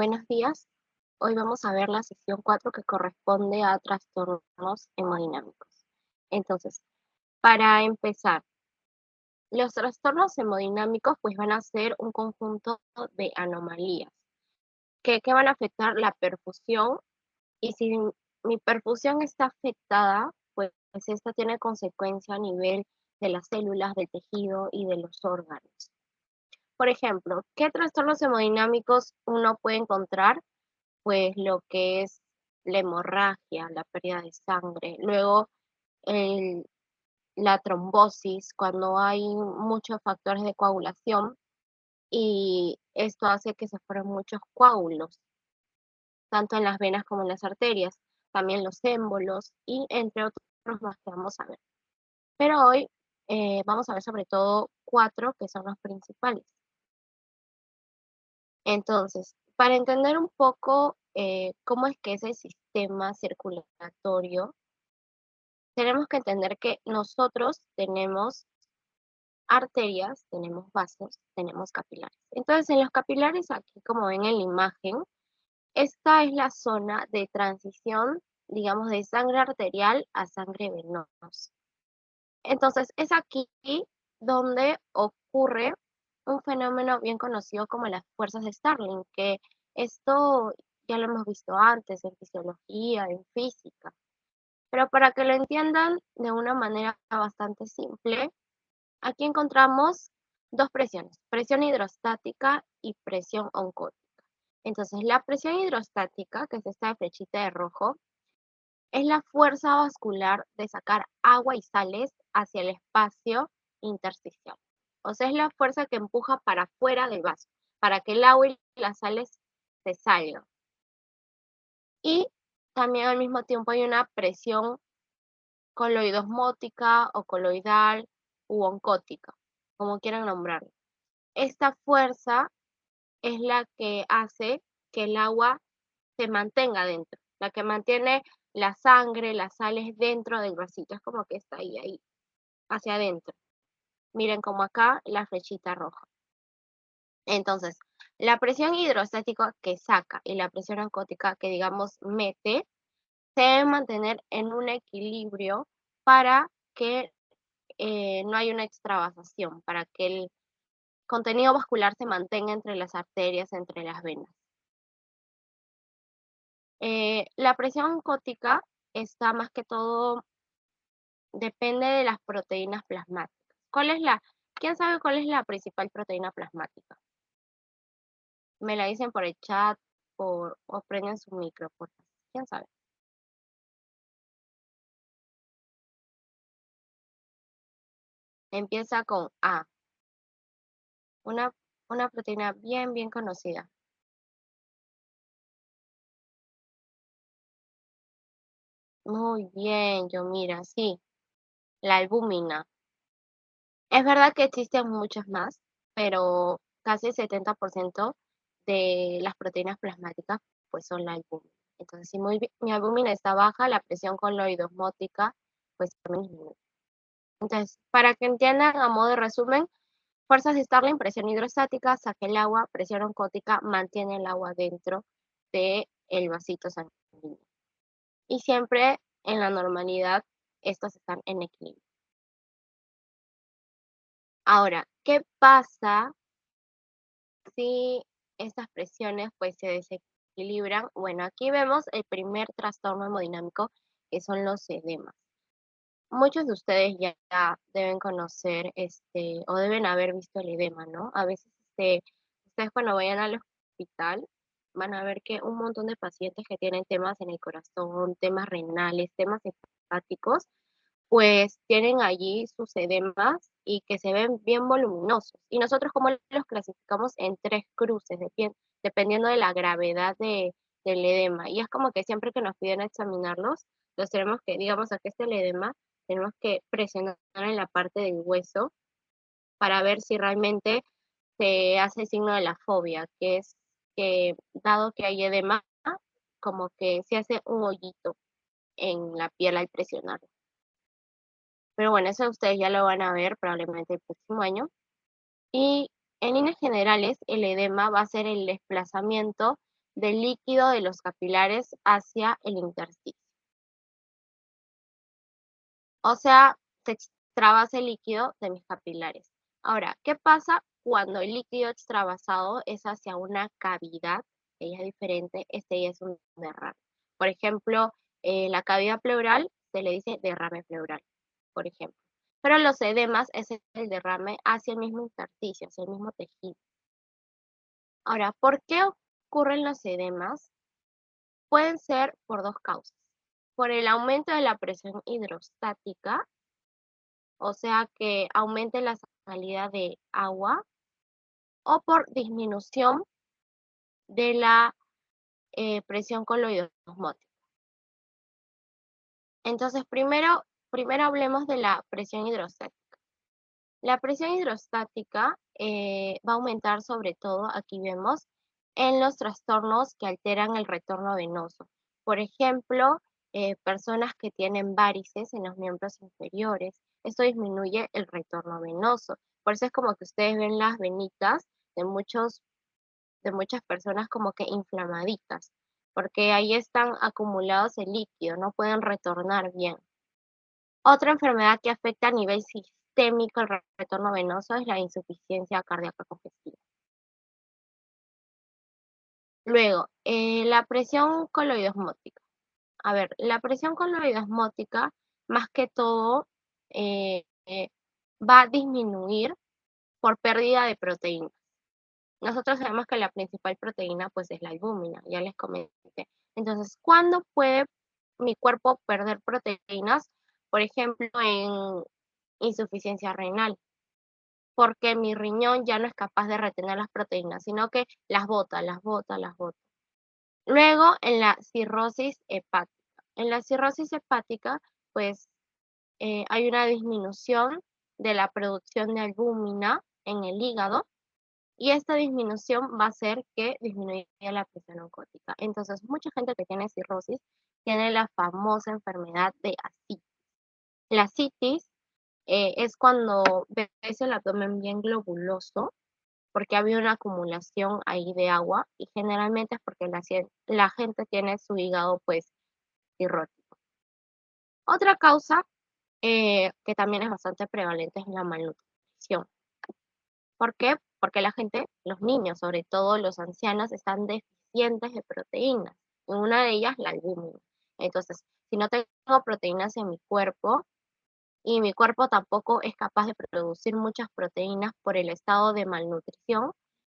Buenos días. Hoy vamos a ver la sección 4 que corresponde a trastornos hemodinámicos. Entonces, para empezar, los trastornos hemodinámicos pues van a ser un conjunto de anomalías que van a afectar la perfusión y si mi perfusión está afectada, pues esta tiene consecuencia a nivel de las células, del tejido y de los órganos. Por ejemplo, ¿qué trastornos hemodinámicos uno puede encontrar? Pues lo que es la hemorragia, la pérdida de sangre, luego el la trombosis, cuando hay muchos factores de coagulación y esto hace que se formen muchos coágulos, tanto en las venas como en las arterias, también los émbolos y entre otros más que vamos a ver. Pero hoy, vamos a ver sobre todo 4 que son los principales. Entonces, para entender un poco, cómo es que es el sistema circulatorio, tenemos que entender que nosotros tenemos arterias, tenemos vasos, tenemos capilares. Entonces, en los capilares, aquí como ven en la imagen, esta es la zona de transición, digamos, de sangre arterial a sangre venosa. Entonces, es aquí donde ocurre un fenómeno bien conocido como las fuerzas de Starling, que esto ya lo hemos visto antes en fisiología, en física. Pero para que lo entiendan de una manera bastante simple, aquí encontramos dos presiones, presión hidrostática y presión oncótica. Entonces, la presión hidrostática, que es esta flechita de rojo, es la fuerza vascular de sacar agua y sales hacia el espacio intersticial. O sea, es la fuerza que empuja para afuera del vaso, para que el agua y las sales se salgan. Y también al mismo tiempo hay una presión coloidosmótica o coloidal u oncótica, como quieran nombrarlo. Esta fuerza es la que hace que el agua se mantenga dentro, la que mantiene la sangre, las sales dentro del vasito, es como que está ahí, hacia adentro. Miren como acá la flechita roja. Entonces, la presión hidrostática que saca y la presión oncótica que digamos mete, se deben mantener en un equilibrio para que no haya una extravasación, para que el contenido vascular se mantenga entre las arterias, entre las venas. La presión oncótica está más que todo, depende de las proteínas plasmáticas. ¿Quién sabe cuál es la principal proteína plasmática? Me la dicen por el chat o prenden su micro, por favor. ¿Quién sabe? Empieza con A, una, una proteína bien, bien conocida. Muy bien, yo mira, sí, la albúmina. Es verdad que existen muchas más, pero casi el 70% de las proteínas plasmáticas pues son la albúmina. Entonces, si mi albúmina está baja, la presión coloidosmótica pues también disminuye. Entonces, para que entiendan a modo de resumen, fuerzas de Starling, presión hidrostática, saca el agua, presión oncótica, mantiene el agua dentro del vasito sanguíneo. Y siempre en la normalidad, estas están en equilibrio. Ahora, ¿qué pasa si estas presiones pues se desequilibran? Bueno, aquí vemos el primer trastorno hemodinámico, que son los edemas. Muchos de ustedes ya deben conocer o deben haber visto el edema, ¿no? A veces ustedes cuando vayan al hospital van a ver que un montón de pacientes que tienen temas en el corazón, temas renales, temas hepáticos, pues tienen allí sus edemas y que se ven bien voluminosos. Y nosotros como los clasificamos en 3 cruces, dependiendo de la gravedad del edema. Y es como que siempre que nos piden examinarlos, los tenemos que, digamos, aquí está el edema, tenemos que presionar en la parte del hueso para ver si realmente se hace el signo de la fobia, que es que dado que hay edema, como que se hace un hoyito en la piel al presionarlo. Pero bueno, eso ustedes ya lo van a ver probablemente el próximo año. Y en líneas generales, el edema va a ser el desplazamiento del líquido de los capilares hacia el intersticio. O sea, se extravasa el líquido de mis capilares. Ahora, ¿qué pasa cuando el líquido extravasado es hacia una cavidad? Ella es diferente, este ya es un derrame. Por ejemplo, la cavidad pleural se le dice derrame pleural, por ejemplo. Pero los edemas es el derrame hacia el mismo intersticio, hacia el mismo tejido. Ahora, ¿por qué ocurren los edemas? Pueden ser por dos causas. Por el aumento de la presión hidrostática, o sea que aumente la salida de agua, o por disminución de la presión coloidosmótica. Entonces, primero hablemos de la presión hidrostática. La presión hidrostática va a aumentar sobre todo, aquí vemos, en los trastornos que alteran el retorno venoso. Por ejemplo, personas que tienen varices en los miembros inferiores. Esto disminuye el retorno venoso. Por eso es como que ustedes ven las venitas de muchas personas como que inflamaditas, porque ahí están acumulados el líquido, no pueden retornar bien. Otra enfermedad que afecta a nivel sistémico el retorno venoso es la insuficiencia cardíaca congestiva. Luego, la presión coloidosmótica. A ver, la presión coloidosmótica, más que todo, va a disminuir por pérdida de proteínas. Nosotros sabemos que la principal proteína pues es la albúmina, ya les comenté. Entonces, ¿cuándo puede mi cuerpo perder proteínas? Por ejemplo, en insuficiencia renal, porque mi riñón ya no es capaz de retener las proteínas, sino que las bota, las bota, las bota. Luego, en la cirrosis hepática. En la cirrosis hepática, pues hay una disminución de la producción de albúmina en el hígado y esta disminución va a hacer que disminuya la presión oncótica. Entonces, mucha gente que tiene cirrosis tiene la famosa enfermedad de asitis. La asitis es cuando ves el abdomen bien globuloso, porque había una acumulación ahí de agua y generalmente es porque la gente tiene su hígado pues cirrótico. Otra causa que también es bastante prevalente es la malnutrición. ¿Por qué? Porque la gente, los niños, sobre todo los ancianos, están deficientes de proteínas. Y una de ellas, la albúmina. Entonces, si no tengo proteínas en mi cuerpo y mi cuerpo tampoco es capaz de producir muchas proteínas por el estado de malnutrición,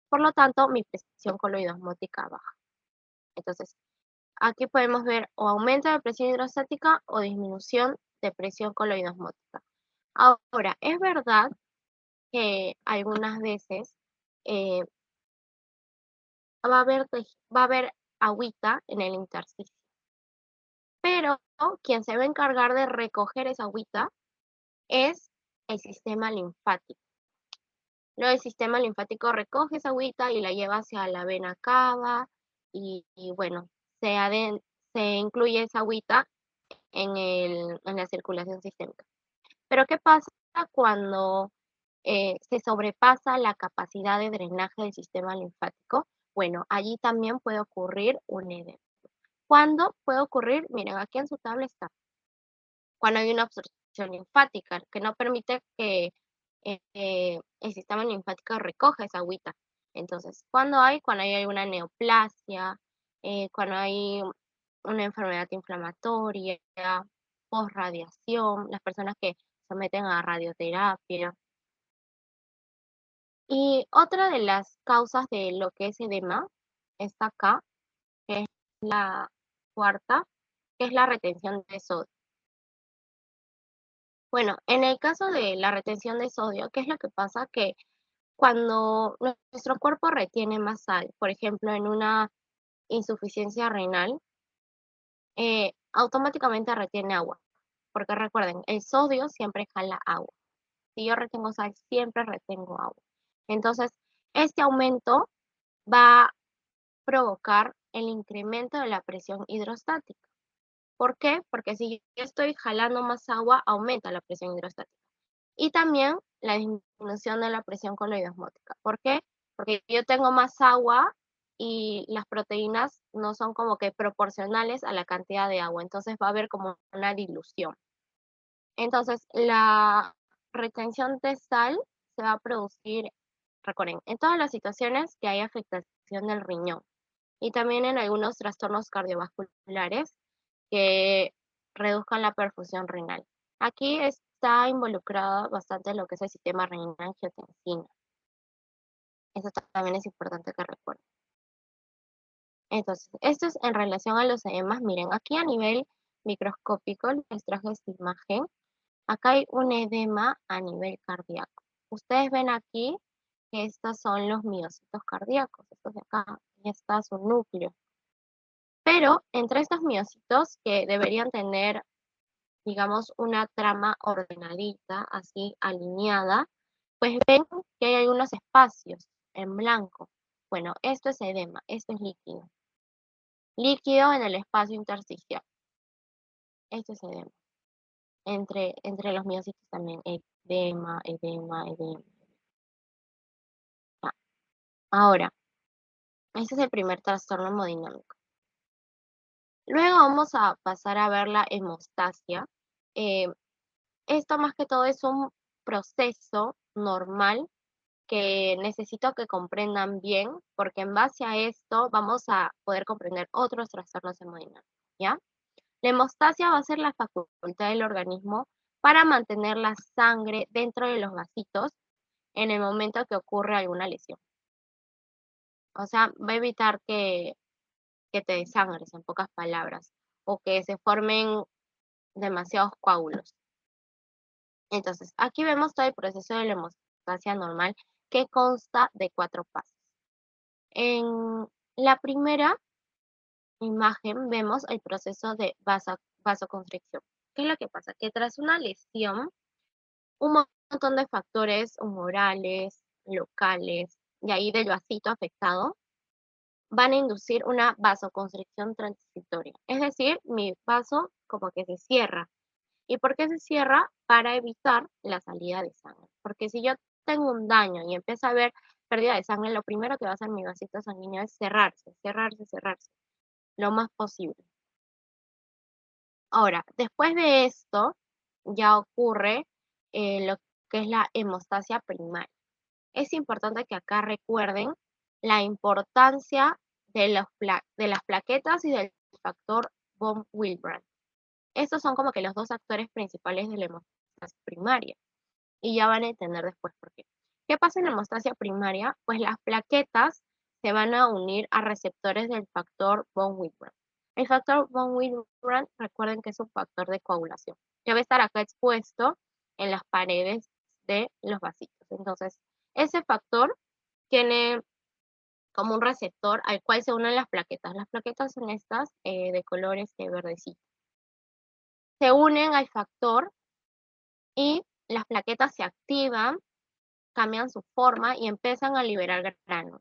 por lo tanto, mi presión coloidosmótica baja. Entonces, aquí podemos ver o aumento de presión hidrostática o disminución de presión coloidosmótica. Ahora, es verdad que algunas veces eh, va a haber agüita en el intersticio, pero quien se va a encargar de recoger esa agüita es el sistema linfático. Luego el sistema linfático recoge esa agüita y la lleva hacia la vena cava y bueno, se incluye esa agüita en la circulación sistémica. Pero ¿qué pasa cuando se sobrepasa la capacidad de drenaje del sistema linfático? Bueno, allí también puede ocurrir un edema. ¿Cuándo puede ocurrir? Miren, aquí en su tabla está. Cuando hay una obstrucción linfática que no permite que el sistema linfático recoja esa agüita. Entonces, cuando hay alguna neoplasia, cuando hay una enfermedad inflamatoria, posradiación, las personas que se someten a radioterapia. Y otra de las causas de lo que es edema está acá, que es la cuarta, que es la retención de sodio. Bueno, en el caso de la retención de sodio, ¿qué es lo que pasa? Que cuando nuestro cuerpo retiene más sal, por ejemplo, en una insuficiencia renal, automáticamente retiene agua. Porque recuerden, el sodio siempre jala agua. Si yo retengo sal, siempre retengo agua. Entonces, este aumento va a provocar el incremento de la presión hidrostática. ¿Por qué? Porque si yo estoy jalando más agua, aumenta la presión hidrostática. Y también la disminución de la presión coloidosmótica. ¿Por qué? Porque yo tengo más agua y las proteínas no son como que proporcionales a la cantidad de agua, entonces va a haber como una dilución. Entonces, la retención de sal se va a producir, recuerden, en todas las situaciones que hay afectación del riñón y también en algunos trastornos cardiovasculares que reduzcan la perfusión renal. Aquí está involucrado bastante lo que es el sistema renina-angiotensina. Eso también es importante que recuerden. Entonces, esto es en relación a los edemas. Miren, aquí a nivel microscópico les traje esta imagen. Acá hay un edema a nivel cardíaco. Ustedes ven aquí que estos son los miocitos cardíacos, estos de acá, y está su núcleo. Pero entre estos miocitos que deberían tener, digamos, una trama ordenadita, así alineada, pues ven que hay algunos espacios en blanco. Bueno, esto es edema, esto es líquido. Líquido en el espacio intersticial. Esto es edema. Entre los miocitos también, edema, edema, edema. Ya. Ahora, ese es el primer trastorno hemodinámico. Luego vamos a pasar a ver la hemostasia. Eh, Esto más que todo es un proceso normal que necesito que comprendan bien, porque en base a esto vamos a poder comprender otros trastornos hemodinámicos, ¿ya? La hemostasia va a ser la facultad del organismo para mantener la sangre dentro de los vasitos en el momento que ocurre alguna lesión. O sea, va a evitar que te desangres, en pocas palabras, o que se formen demasiados coágulos. Entonces, aquí vemos todo el proceso de la hemostasia normal que consta de 4 pasos. En la primera imagen vemos el proceso de vasoconstricción. ¿Qué es lo que pasa? Que tras una lesión, un montón de factores humorales, locales, y ahí del vasito afectado, van a inducir una vasoconstricción transitoria. Es decir, mi vaso como que se cierra. ¿Y por qué se cierra? Para evitar la salida de sangre. Porque si yo tengo un daño y empieza a haber pérdida de sangre, lo primero que va a hacer mi vasito sanguíneo es cerrarse, cerrarse, cerrarse, lo más posible. Ahora, después de esto, ya ocurre lo que es la hemostasia primaria. Es importante que acá recuerden la importancia de las plaquetas y del factor von Willebrand. Estos son como que los dos actores principales de la hemostasia primaria. Y ya van a entender después por qué. ¿Qué pasa en la hemostasia primaria? Pues las plaquetas se van a unir a receptores del factor von Willebrand. El factor von Willebrand, recuerden que es un factor de coagulación, que va a estar acá expuesto en las paredes de los vasitos. Entonces, ese factor tiene como un receptor al cual se unen las plaquetas. Las plaquetas son estas de colores verdecitos. Se unen al factor y las plaquetas se activan, cambian su forma y empiezan a liberar gránulos.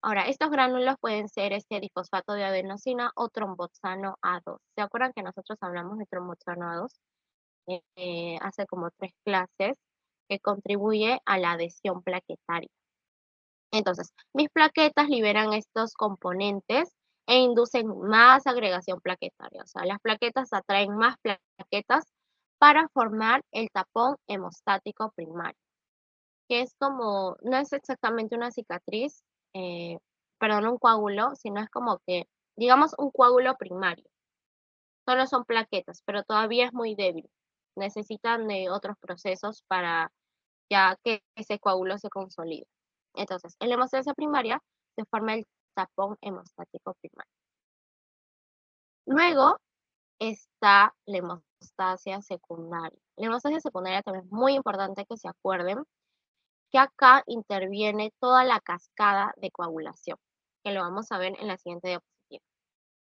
Ahora, estos gránulos pueden ser este difosfato de adenosina o tromboxano A2. ¿Se acuerdan que nosotros hablamos de tromboxano A2 hace como 3 clases que contribuye a la adhesión plaquetaria? Entonces, mis plaquetas liberan estos componentes e inducen más agregación plaquetaria. O sea, las plaquetas atraen más plaquetas para formar el tapón hemostático primario, que es como, no es exactamente una cicatriz, perdón, un coágulo, sino es como que, digamos, un coágulo primario. Solo son plaquetas, pero todavía es muy débil. Necesitan de otros procesos para ya que ese coágulo se consolide. Entonces, en la hemostasia primaria se forma el tapón hemostático primario. Luego está la hemostasia secundaria. La hemostasia secundaria también es muy importante que se acuerden que acá interviene toda la cascada de coagulación, que lo vamos a ver en la siguiente diapositiva.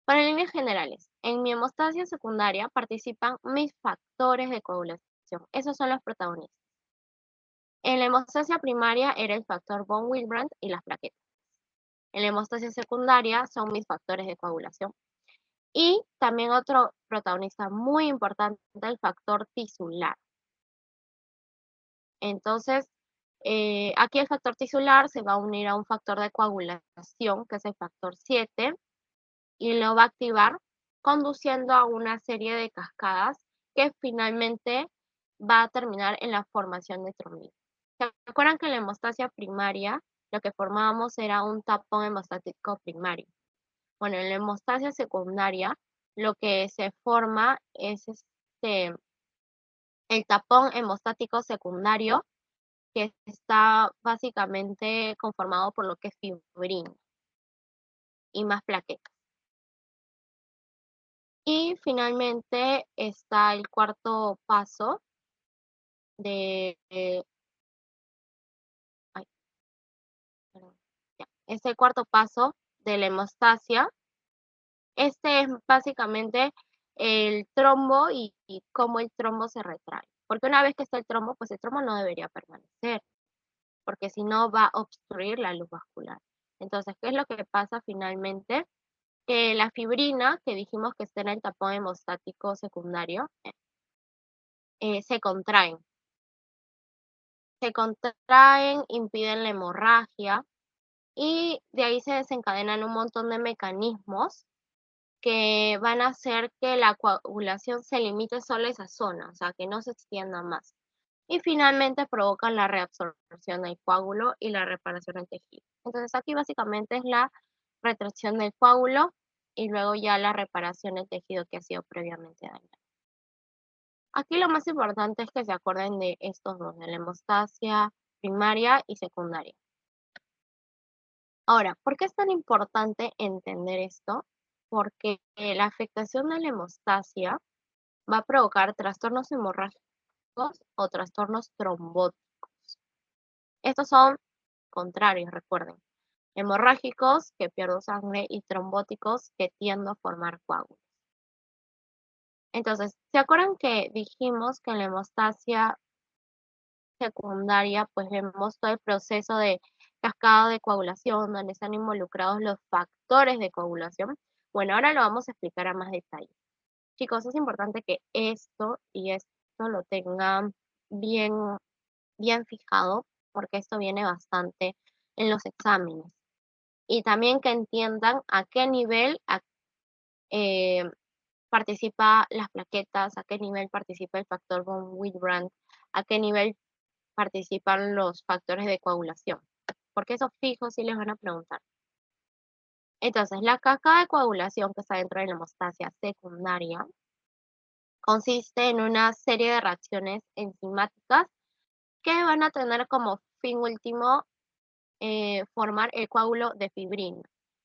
Para líneas generales, en mi hemostasia secundaria participan mis factores de coagulación. Esos son los protagonistas. En la hemostasia primaria era el factor von Willebrand y las plaquetas. En la hemostasia secundaria son mis factores de coagulación. Y también otro protagonista muy importante, el factor tisular. Entonces, Aquí el factor tisular se va a unir a un factor de coagulación, que es el factor 7, y lo va a activar, conduciendo a una serie de cascadas que finalmente va a terminar en la formación de trombitis. ¿Se acuerdan que en la hemostasia primaria lo que formábamos era un tapón hemostático primario? Bueno, en la hemostasia secundaria lo que se forma es el tapón hemostático secundario, que está básicamente conformado por lo que es fibrina y más plaquetas. Y finalmente está el cuarto paso de, ay, perdón, ya, es el cuarto paso de la hemostasia. Este es básicamente el trombo y cómo el trombo se retrae. Porque una vez que está el trombo, pues el trombo no debería permanecer, porque si no va a obstruir la luz vascular. Entonces, ¿qué es lo que pasa finalmente? Que la fibrina, que dijimos que está en el tapón hemostático secundario, se contraen. Se contraen, impiden la hemorragia y de ahí se desencadenan un montón de mecanismos que van a hacer que la coagulación se limite solo a esa zona, o sea, que no se extienda más. Y finalmente provocan la reabsorción del coágulo y la reparación del tejido. Entonces aquí básicamente es la retracción del coágulo y luego ya la reparación del tejido que ha sido previamente dañado. Aquí lo más importante es que se acuerden de estos dos, de la hemostasia primaria y secundaria. Ahora, ¿por qué es tan importante entender esto? Porque la afectación de la hemostasia va a provocar trastornos hemorrágicos o trastornos trombóticos. Estos son contrarios, recuerden. Hemorrágicos, que pierdo sangre, y trombóticos, que tiendo a formar coágulos. Entonces, ¿se acuerdan que dijimos que en la hemostasia secundaria, pues vemos todo el proceso de cascada de coagulación, donde están involucrados los factores de coagulación? Bueno, ahora lo vamos a explicar a más detalle. Chicos, es importante que esto y esto lo tengan bien, bien fijado, porque esto viene bastante en los exámenes. Y también que entiendan a qué nivel eh, participa las plaquetas, a qué nivel participa el factor von Willebrand, a qué nivel participan los factores de coagulación, porque esos fijos sí les van a preguntar. Entonces, la cascada de coagulación que está dentro de la hemostasia secundaria consiste en una serie de reacciones enzimáticas que van a tener como fin último formar el coágulo de fibrina.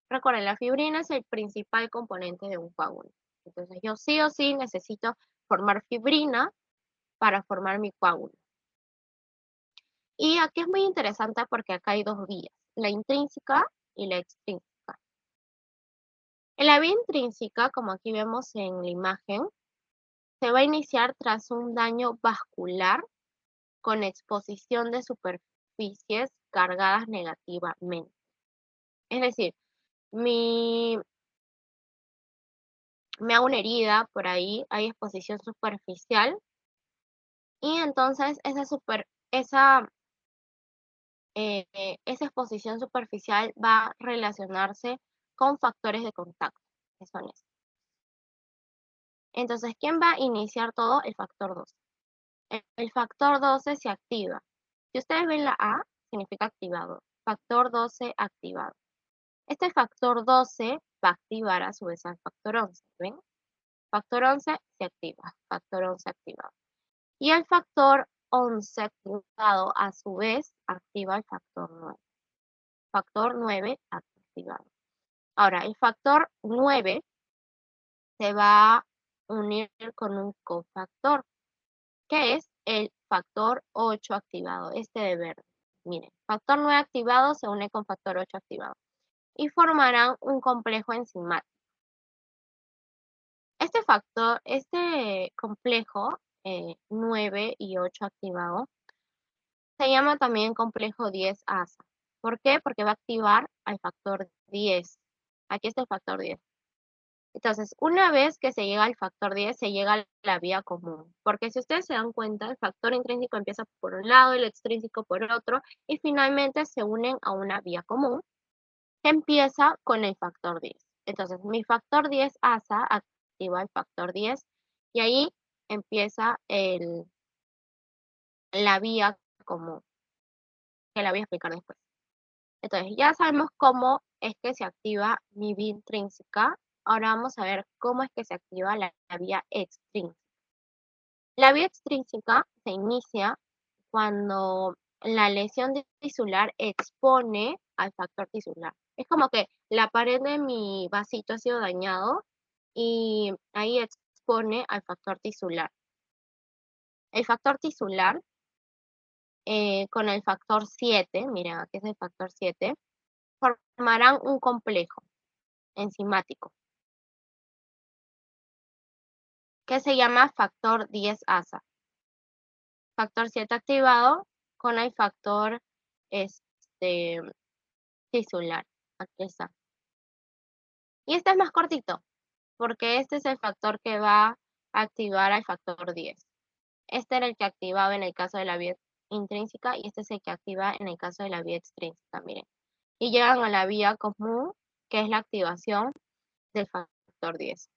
Recuerden, la fibrina es el principal componente de un coágulo. Entonces, yo sí o sí necesito formar fibrina para formar mi coágulo. Y aquí es muy interesante porque acá hay dos vías, la intrínseca y la extrínseca. En la vía intrínseca, como aquí vemos en la imagen, se va a iniciar tras un daño vascular con exposición de superficies cargadas negativamente. Es decir, me hago una herida por ahí, hay exposición superficial y entonces esa exposición superficial va a relacionarse con factores de contacto, que son estos. Entonces, ¿quién va a iniciar todo? El factor 12. El factor 12 se activa. Si ustedes ven la A, significa activado. Factor 12 activado. Este factor 12 va a activar a su vez al factor 11. ¿Ven? Factor 11 se activa. Factor 11 activado. Y el factor 11 activado a su vez activa el factor 9. Factor 9 activado. Ahora, el factor 9 se va a unir con un cofactor, que es el factor 8 activado, este de verde. Miren, factor 9 activado se une con factor 8 activado y formarán un complejo enzimático. Este complejo 9 y 8 activado se llama también complejo 10-ASA. ¿Por qué? Porque va a activar al factor 10. Aquí está el factor 10. Entonces, una vez que se llega al factor 10, se llega a la vía común. Porque si ustedes se dan cuenta, el factor intrínseco empieza por un lado, el extrínseco por otro, y finalmente se unen a una vía común que empieza con el factor 10. Entonces, mi factor 10 ASA activa el factor 10 y ahí empieza la vía común, que la voy a explicar después. Entonces, ya sabemos cómo es que se activa mi vía intrínseca. Ahora vamos a ver cómo es que se activa la vía extrínseca. La vía extrínseca se inicia cuando la lesión tisular expone al factor tisular. Es como que la pared de mi vasito ha sido dañado y ahí expone al factor tisular. El factor tisular con el factor 7, miren, aquí es el factor 7, formarán un complejo enzimático que se llama factor 10 ASA. Factor 7 activado con el factor este, tisular. Aquí está. Y este es más cortito, porque este es el factor que va a activar al factor 10. Este era el que activaba en el caso de la vía intrínseca y este es el que activa en el caso de la vía extrínseca, miren. Y llegan a la vía común, que es la activación del factor 10.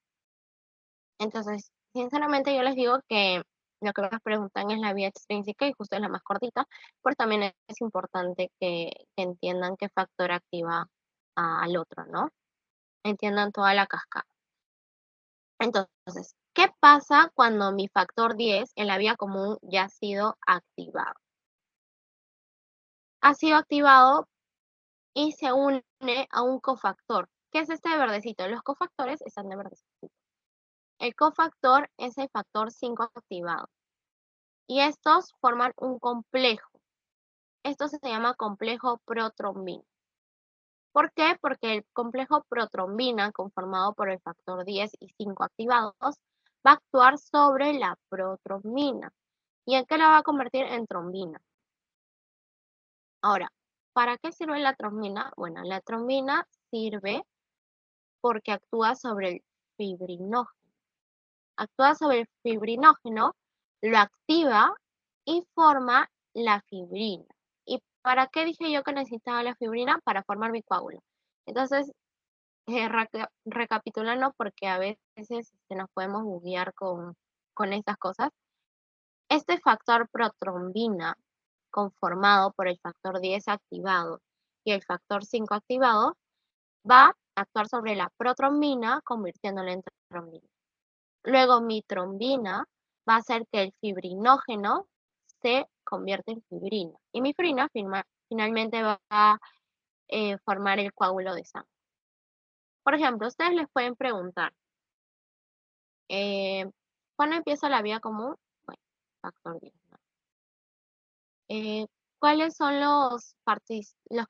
Entonces, sinceramente yo les digo que lo que me preguntan es la vía extrínseca y justo es la más cortita, pero también es importante que entiendan qué factor activa al otro, ¿no? Entiendan toda la cascada. Entonces, ¿qué pasa cuando mi factor 10 en la vía común ya ha sido activado? Ha sido activado y se une a un cofactor. ¿Qué es este de verdecito? Los cofactores están de verdecito. El cofactor es el factor 5 activado. Y estos forman un complejo. Esto se llama complejo protrombina. ¿Por qué? Porque el complejo protrombina, conformado por el factor 10 y 5 activados, va a actuar sobre la protrombina. ¿Y en qué la va a convertir? En trombina. Ahora, ¿para qué sirve la trombina? Bueno, la trombina sirve porque actúa sobre el fibrinógeno. Actúa sobre el fibrinógeno, lo activa y forma la fibrina. ¿Y para qué dije yo que necesitaba la fibrina? Para formar mi coágulo. Entonces, recapitulando, porque a veces nos podemos buguear con estas cosas. Este factor protrombina, conformado por el factor 10 activado y el factor 5 activado, va a actuar sobre la protrombina, convirtiéndola en trombina. Luego mi trombina va a hacer que el fibrinógeno se convierta en fibrina. Y mi fibrina finalmente va a formar el coágulo de sangre. Por ejemplo, ustedes les pueden preguntar, eh, ¿cuándo empieza la vía común? Bueno, factor 10, ¿no? ¿Cuáles son los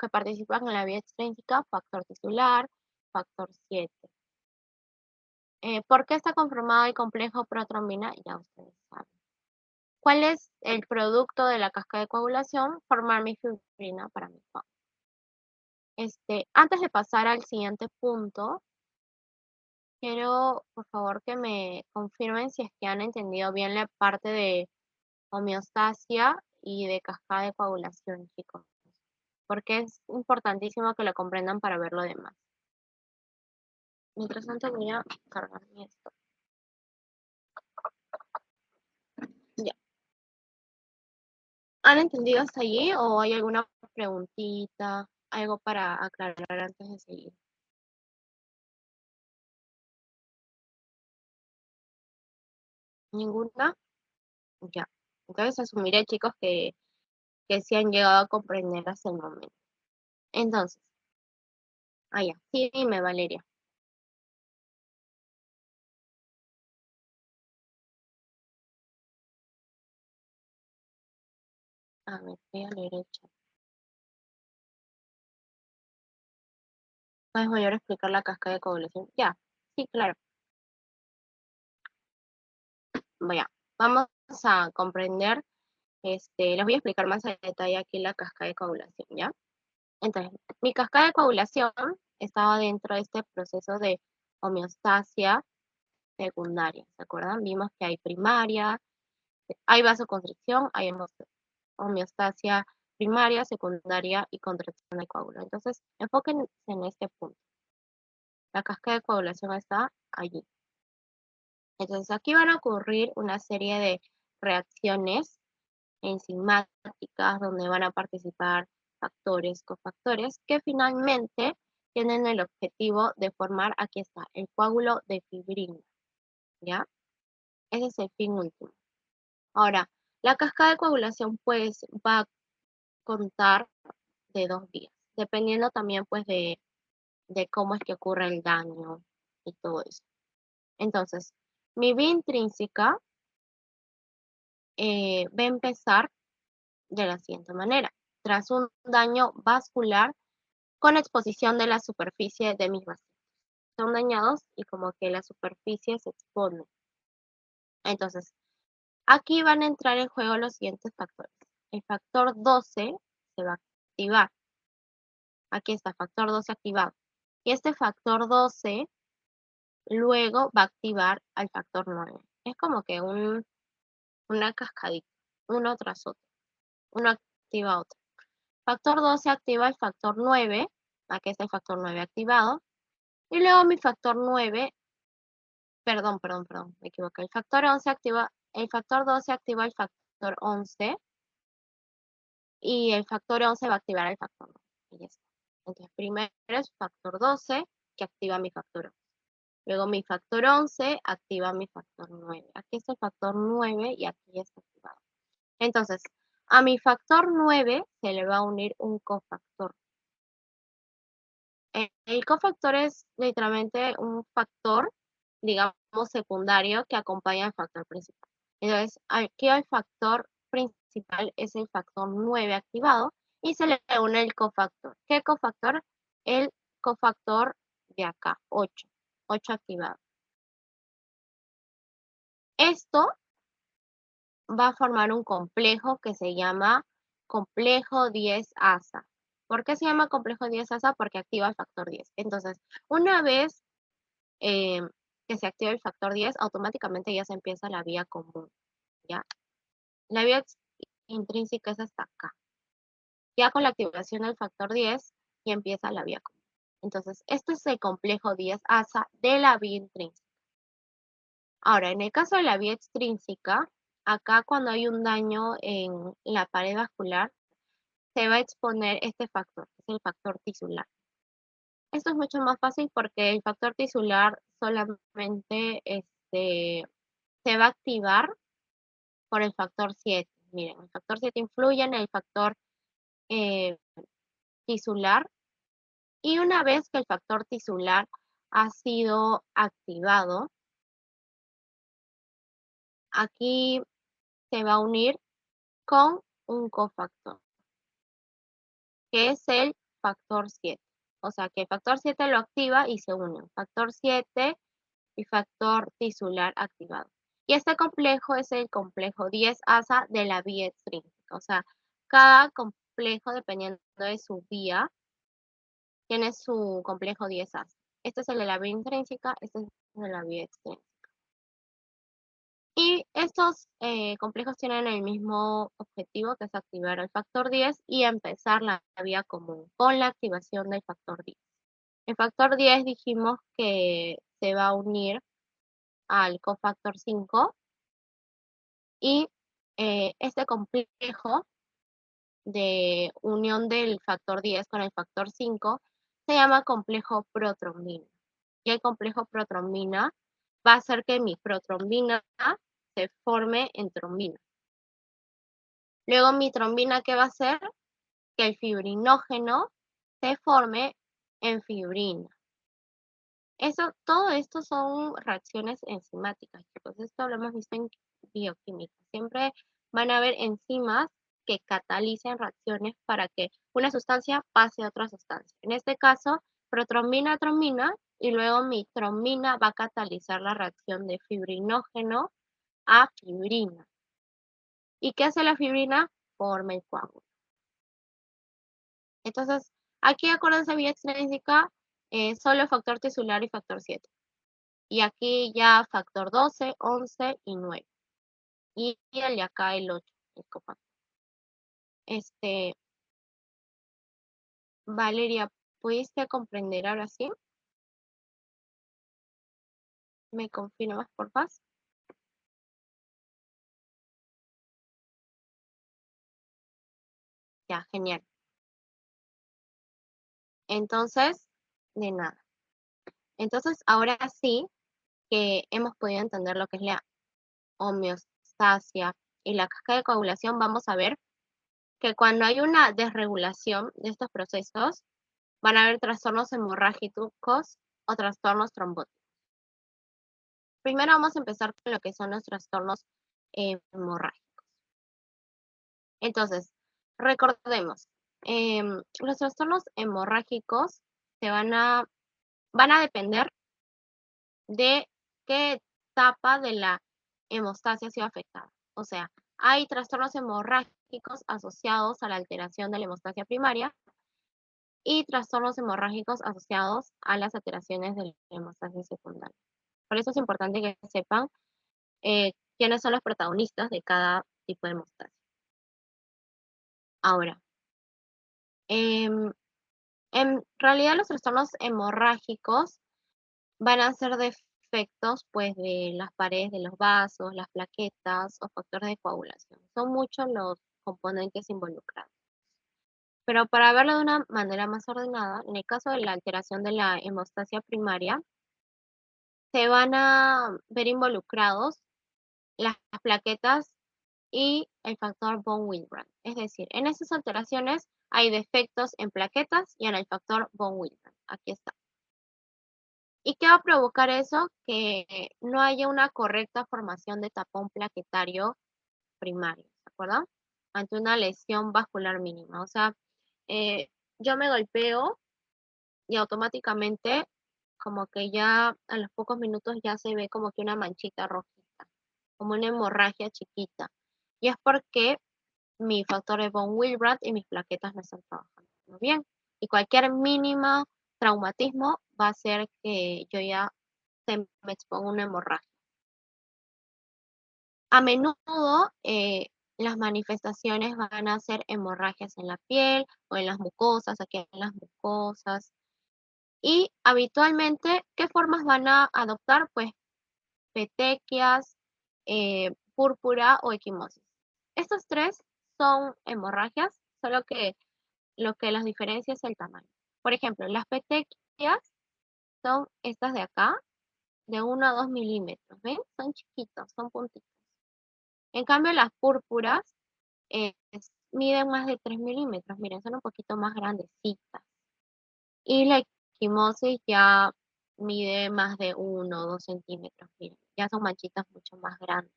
que participan en la vía extrínseca? Factor tisular, factor 7. ¿Por qué está conformado el complejo protrombina? Ya ustedes saben. ¿Cuál es el producto de la cascada de coagulación? Formar mi fibrina para mi coágulo. Antes de pasar al siguiente punto, quiero, por favor, que me confirmen si es que han entendido bien la parte de homeostasia y de cascada de coagulación, chicos, porque es importantísimo que lo comprendan para ver lo demás. Mientras tanto voy a cargar mi esto. Ya. ¿Han entendido hasta allí o hay alguna preguntita, algo para aclarar antes de seguir? ¿Ninguna? Ya. Entonces asumiré, chicos, que sí han llegado a comprender hasta el momento. Entonces, ya. Sí, dime, Valeria. A ver, voy a leer el chat. ¿Puedes volver a explicar la cascada de coagulación? Ya. Sí, claro. Vaya. Vamos a comprender, les voy a explicar más a detalle aquí la cascada de coagulación, ¿ya? Entonces, mi cascada de coagulación estaba dentro de este proceso de homeostasia secundaria. ¿Se acuerdan? Vimos que hay primaria, hay vasoconstricción, hay homeostasia primaria, secundaria y contracción del coágulo. Entonces, enfóquense en este punto. La cascada de coagulación está allí. Entonces, aquí van a ocurrir una serie de reacciones enzimáticas donde van a participar factores, cofactores, que finalmente tienen el objetivo de formar, aquí está, el coágulo de fibrina, ¿ya? Ese es el fin último. Ahora, la cascada de coagulación pues va a contar de 2 vías, dependiendo también pues de cómo es que ocurre el daño y todo eso. Entonces, mi vía intrínseca va a empezar de la siguiente manera. Tras un daño vascular con exposición de la superficie de mis vasos. Son dañados y como que la superficie se expone. Entonces, aquí van a entrar en juego los siguientes factores. El factor 12 se va a activar. Aquí está, factor 12 activado. Y este factor 12 luego va a activar al factor 9. Es como que una cascadita, uno tras otro. Uno activa otro. Factor 12 activa el factor 9. Aquí está el factor 9 activado. Y luego mi factor 9, perdón, me equivoqué. El factor 11 activa, el factor 12 activa el factor 11 y el factor 11 va a activar el factor 9. Y ya está. Entonces, primero es factor 12 que activa mi factor 11. Luego mi factor 11 activa mi factor 9. Aquí está el factor 9 y aquí está activado. Entonces, a mi factor 9 se le va a unir un cofactor. El cofactor es literalmente un factor, digamos, secundario que acompaña al factor principal. Entonces, aquí el factor principal es el factor 9 activado y se le une el cofactor. ¿Qué cofactor? El cofactor de acá, 8. 8 activado. Esto va a formar un complejo que se llama complejo 10-ASA. ¿Por qué se llama complejo 10-ASA? Porque activa el factor 10. Entonces, una vez que se activa el factor 10, automáticamente ya se empieza la vía común, ¿ya? La vía intrínseca es hasta acá. Ya con la activación del factor 10, ya empieza la vía común. Entonces, este es el complejo 10-ASA de la vía intrínseca. Ahora, en el caso de la vía extrínseca, acá cuando hay un daño en la pared vascular, se va a exponer este factor, que es el factor tisular. Esto es mucho más fácil porque el factor tisular solamente se va a activar por el factor 7. Miren, el factor 7 influye en el factor eh, tisular y una vez que el factor tisular ha sido activado, aquí se va a unir con un cofactor, que es el factor 7. O sea que el factor 7 lo activa y se unen. Factor 7 y factor tisular activado. Y este complejo es el complejo 10-ASA de la vía extrínseca. O sea, cada complejo, dependiendo de su vía, tiene su complejo 10-ASA. Este es el de la vía intrínseca, este es el de la vía extrínseca. Y estos complejos tienen el mismo objetivo, que es activar el factor 10 y empezar la vía común con la activación del factor 10. El factor 10 dijimos que se va a unir al cofactor 5 y este complejo de unión del factor 10 con el factor 5 se llama complejo protrombina. Y el complejo protrombina va a hacer que mi protrombina se forme en trombina. Luego mi trombina, ¿qué va a hacer? Que el fibrinógeno se forme en fibrina. Todo esto son reacciones enzimáticas, chicos. Esto lo hemos visto en bioquímica. Siempre van a haber enzimas que catalicen reacciones para que una sustancia pase a otra sustancia. En este caso, protrombina a trombina, y luego mi trombina va a catalizar la reacción de fibrinógeno a fibrina. ¿Y qué hace la fibrina? Forma el coágulo. Entonces, aquí acuérdense, vía extrínseca, solo factor tisular y factor 7. Y aquí ya factor 12, 11 y 9. Y el de acá el 8, el cofactor. Valeria, ¿pudiste comprender ahora sí? ¿Me confirmas, por favor? Ya, genial. Entonces, de nada. Entonces, ahora sí que hemos podido entender lo que es la homeostasia y la cascada de coagulación, vamos a ver que cuando hay una desregulación de estos procesos, van a haber trastornos hemorrágicos o trastornos trombóticos. Primero vamos a empezar con lo que son los trastornos hemorrágicos. Entonces, recordemos, los trastornos hemorrágicos van a depender de qué etapa de la hemostasia ha sido afectada. O sea, hay trastornos hemorrágicos asociados a la alteración de la hemostasia primaria y trastornos hemorrágicos asociados a las alteraciones de la hemostasia secundaria. Por eso es importante que sepan quiénes son los protagonistas de cada tipo de hemostasia. Ahora, em, en realidad los trastornos hemorrágicos van a ser defectos pues de las paredes de los vasos, las plaquetas o factores de coagulación. Son muchos los componentes involucrados. Pero para verlo de una manera más ordenada, en el caso de la alteración de la hemostasia primaria, se van a ver involucrados las plaquetas y el factor von Willebrand. Es decir, en esas alteraciones hay defectos en plaquetas y en el factor von Willebrand. Aquí está. ¿Y qué va a provocar eso? Que no haya una correcta formación de tapón plaquetario primario, ¿de acuerdo? Ante una lesión vascular mínima. O sea, eh, yo me golpeo y automáticamente como que ya a los pocos minutos ya se ve como que una manchita rojita, como una hemorragia chiquita. Y es porque mi factor de von Willebrand y mis plaquetas no están trabajando bien. Y cualquier mínimo traumatismo va a hacer que yo ya se me exponga una hemorragia. A menudo las manifestaciones van a ser hemorragias en la piel o en las mucosas, aquí en las mucosas. Y habitualmente, ¿qué formas van a adoptar? Pues petequias, púrpura o equimosis. Estos tres son hemorragias, solo que lo que las diferencia es el tamaño. Por ejemplo, las petequias son estas de acá, de 1 a 2 milímetros, ¿ven? Son chiquitos, son puntitos. En cambio, las púrpuras miden más de 3 milímetros, miren, son un poquito más grandecitas. Y la equimosis ya mide más de 1 o 2 centímetros, miren, ya son manchitas mucho más grandes.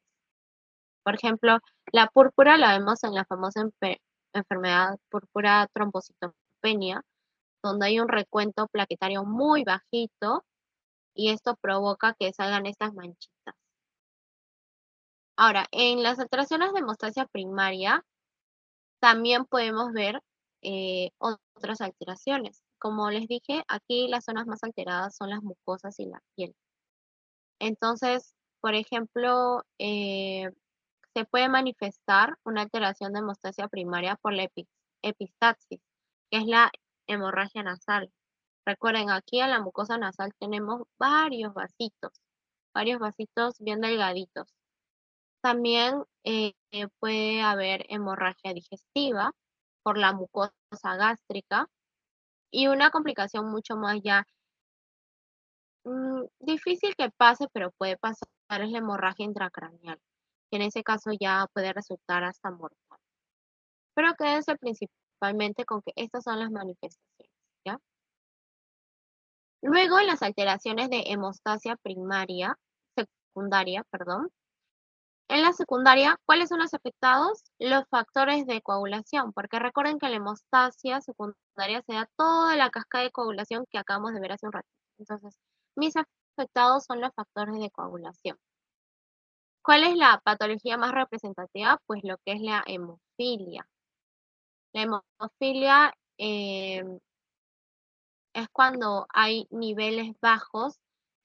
Por ejemplo, la púrpura la vemos en la famosa enfermedad púrpura trombocitopenia, donde hay un recuento plaquetario muy bajito y esto provoca que salgan estas manchitas. Ahora, en las alteraciones de hemostasia primaria también podemos ver otras alteraciones. Como les dije, aquí las zonas más alteradas son las mucosas y la piel. Entonces, por ejemplo, se puede manifestar una alteración de hemostasia primaria por la epistaxis, que es la hemorragia nasal. Recuerden, aquí en la mucosa nasal tenemos varios vasitos bien delgaditos. También puede haber hemorragia digestiva por la mucosa gástrica y una complicación mucho más ya difícil que pase, pero puede pasar, es la hemorragia intracraneal, que en ese caso ya puede resultar hasta mortal. Pero quédense principalmente con que estas son las manifestaciones, ¿ya? Luego, en las alteraciones de hemostasia secundaria, perdón. En la secundaria, ¿cuáles son los afectados? Los factores de coagulación, porque recuerden que la hemostasia secundaria se da toda la cascada de coagulación que acabamos de ver hace un ratito. Entonces, mis afectados son los factores de coagulación. ¿Cuál es la patología más representativa? Pues lo que es la hemofilia. La hemofilia es cuando hay niveles bajos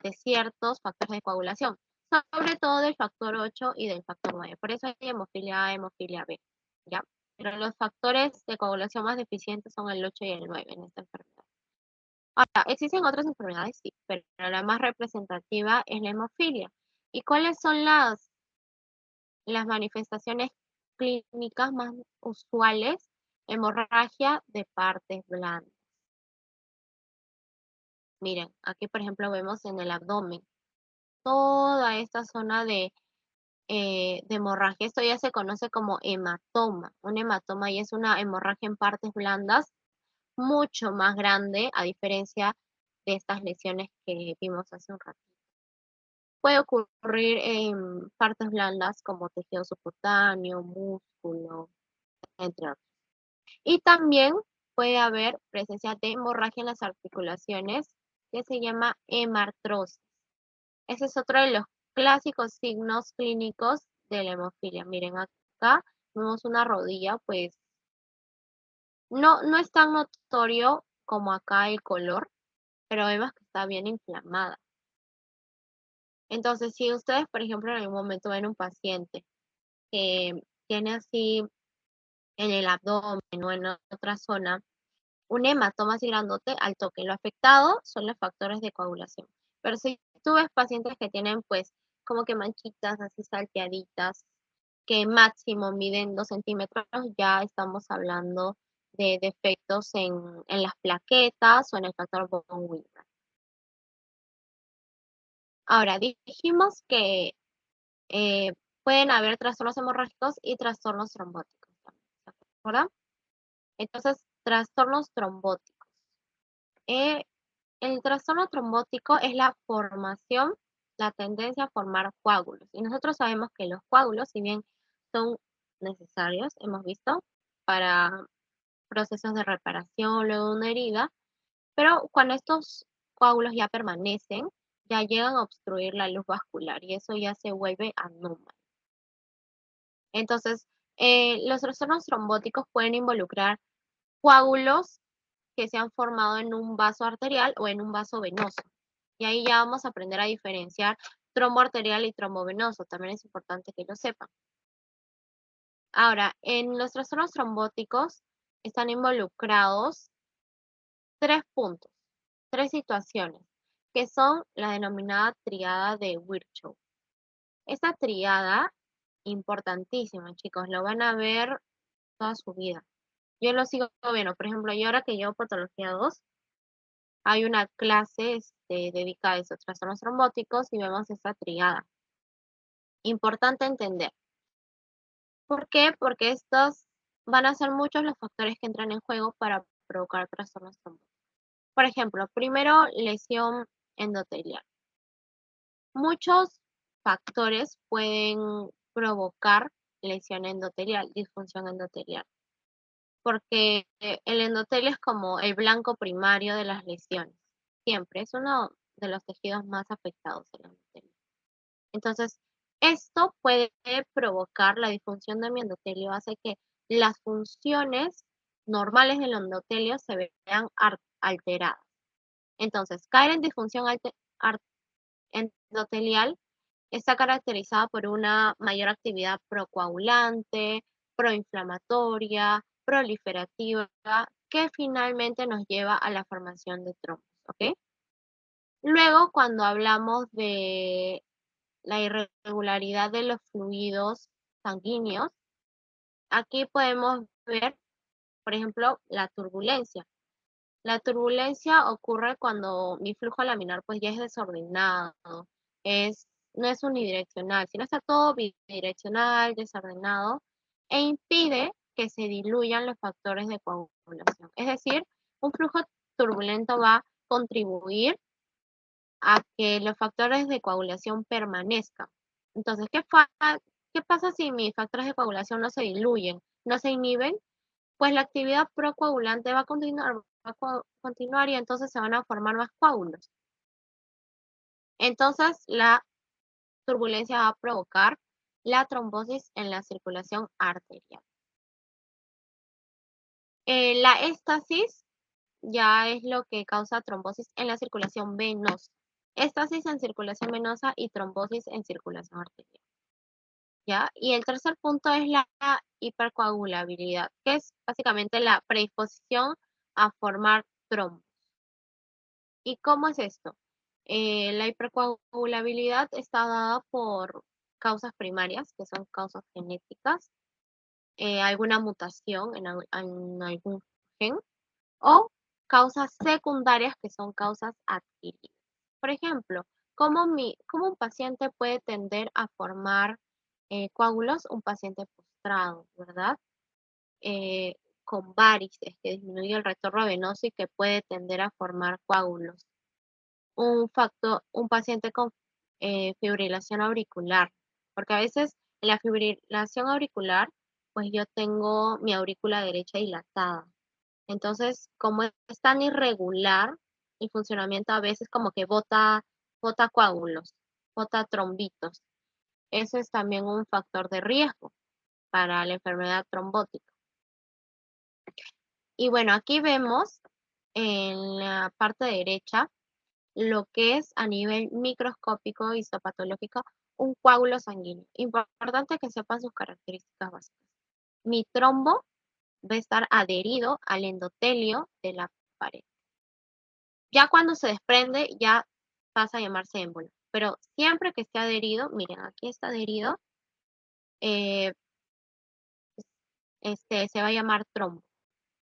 de ciertos factores de coagulación, sobre todo del factor 8 y del factor 9. Por eso hay hemofilia A, hemofilia B, ¿ya? Pero los factores de coagulación más deficientes son el 8 y el 9 en esta enfermedad. Ahora, existen otras enfermedades, sí, pero la más representativa es la hemofilia. ¿Y cuáles son las manifestaciones clínicas más usuales? Hemorragia de partes blandas. Miren, aquí por ejemplo vemos en el abdomen toda esta zona de hemorragia. Esto ya se conoce como hematoma. Un hematoma y es una hemorragia en partes blandas mucho más grande a diferencia de estas lesiones que vimos hace un rato. Puede ocurrir en partes blandas como tejido subcutáneo, músculo, entre otros. Y también puede haber presencia de hemorragia en las articulaciones que se llama hemartrosis. Ese es otro de los clásicos signos clínicos de la hemofilia. Miren, acá vemos una rodilla, pues no es tan notorio como acá el color, pero vemos que está bien inflamada. Entonces, si ustedes, por ejemplo, en algún momento ven un paciente que tiene así en el abdomen o en otra zona un hematoma así grandote, al toque, lo afectado son los factores de coagulación. Pero si tú ves pacientes que tienen pues como que manchitas así salteaditas, que máximo miden 2 centímetros, ya estamos hablando de defectos en las plaquetas o en el factor von Willebrand. Ahora, dijimos que eh, pueden haber trastornos hemorrágicos y trastornos trombóticos también, ¿de acuerdo? Entonces, trastornos trombóticos. Eh, el trastorno trombótico es la formación, la tendencia a formar coágulos. Y nosotros sabemos que los coágulos, si bien son necesarios, hemos visto, para procesos de reparación luego de una herida, pero cuando estos coágulos ya permanecen, ya llegan a obstruir la luz vascular y eso ya se vuelve anómalo. Entonces, los trastornos trombóticos pueden involucrar coágulos que se han formado en un vaso arterial o en un vaso venoso. Y ahí ya vamos a aprender a diferenciar trombo arterial y trombo venoso. También es importante que lo sepan. Ahora, en los trastornos trombóticos están involucrados 3 puntos, 3 situaciones, que son la denominada triada de Virchow. Esta triada, importantísima, chicos, lo van a ver toda su vida. Yo lo sigo viendo, por ejemplo, yo ahora que llevo patología 2, hay una clase dedicada a esos trastornos trombóticos y vemos esta triada. Importante entender. ¿Por qué? Porque estos van a ser muchos los factores que entran en juego para provocar trastornos trombóticos. Por ejemplo, primero, lesión endotelial. Muchos factores pueden provocar lesión endotelial, disfunción endotelial, porque el endotelio es como el blanco primario de las lesiones. Siempre es uno de los tejidos más afectados el endotelio. Entonces, esto puede provocar la disfunción de mi endotelio, hace que las funciones normales del endotelio se vean alteradas. Entonces, caer en disfunción endotelial está caracterizada por una mayor actividad procoagulante, proinflamatoria, proliferativa, que finalmente nos lleva a la formación de trombos, ¿ok? Luego, cuando hablamos de la irregularidad de los fluidos sanguíneos, aquí podemos ver, por ejemplo, la turbulencia. La turbulencia ocurre cuando mi flujo laminar pues ya es desordenado, no es unidireccional, sino está todo bidireccional, desordenado, e impide que se diluyan los factores de coagulación. Es decir, un flujo turbulento va a contribuir a que los factores de coagulación permanezcan. Entonces, ¿qué pasa si mis factores de coagulación no se diluyen, no se inhiben? Pues la actividad procoagulante va a continuar y entonces se van a formar más coágulos. Entonces, la turbulencia va a provocar la trombosis en la circulación arterial. La éstasis ya es lo que causa trombosis en la circulación venosa. estasis en circulación venosa y trombosis en circulación arterial. ¿Ya? Y el tercer punto es la hipercoagulabilidad, que es básicamente la predisposición a formar trombos. ¿Y cómo es esto? La hipercoagulabilidad está dada por causas primarias, que son causas genéticas, alguna mutación en algún gen, o causas secundarias, que son causas adquiridas. Por ejemplo, ¿cómo un paciente puede tender a formar coágulos? Un paciente postrado, ¿verdad? Eh, con varices, que disminuye el retorno venoso y que puede tender a formar coágulos. Un paciente con fibrilación auricular, porque a veces en la fibrilación auricular, pues yo tengo mi aurícula derecha dilatada. Entonces, como es tan irregular el funcionamiento, a veces como que bota coágulos, bota trombitos. Eso es también un factor de riesgo para la enfermedad trombótica. Y bueno, aquí vemos en la parte derecha lo que es a nivel microscópico histopatológico un coágulo sanguíneo. Importante que sepan sus características básicas. Mi trombo va a estar adherido al endotelio de la pared. Ya cuando se desprende, ya pasa a llamarse émbolo. Pero siempre que esté adherido, miren, aquí está adherido, eh, se va a llamar trombo.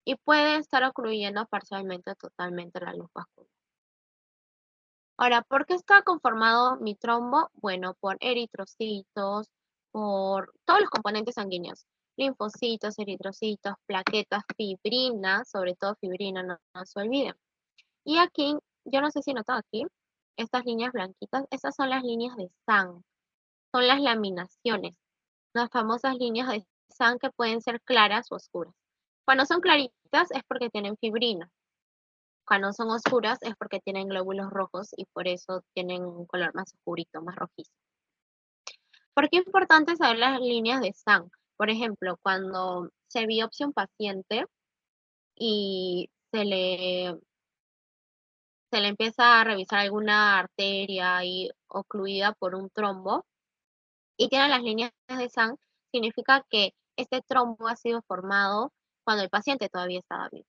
Y puede estar ocluyendo parcialmente o totalmente la luz vascular. Ahora, ¿por qué está conformado mi trombo? Bueno, por eritrocitos, por todos los componentes sanguíneos, linfocitos, eritrocitos, plaquetas, fibrina, sobre todo fibrina, no se olviden. Y aquí, yo no sé si notan aquí, estas líneas blanquitas, estas son las líneas de SAN, son las laminaciones, las famosas líneas de SAN que pueden ser claras o oscuras. Cuando son claritas es porque tienen fibrina. Cuando son oscuras es porque tienen glóbulos rojos y por eso tienen un color más oscurito, más rojizo. ¿Por qué es importante saber las líneas de SAN? Por ejemplo, cuando se biopsia un paciente y se le empieza a revisar alguna arteria ahí ocluida por un trombo y tiene las líneas de SAN, significa que este trombo ha sido formado cuando el paciente todavía estaba vivo.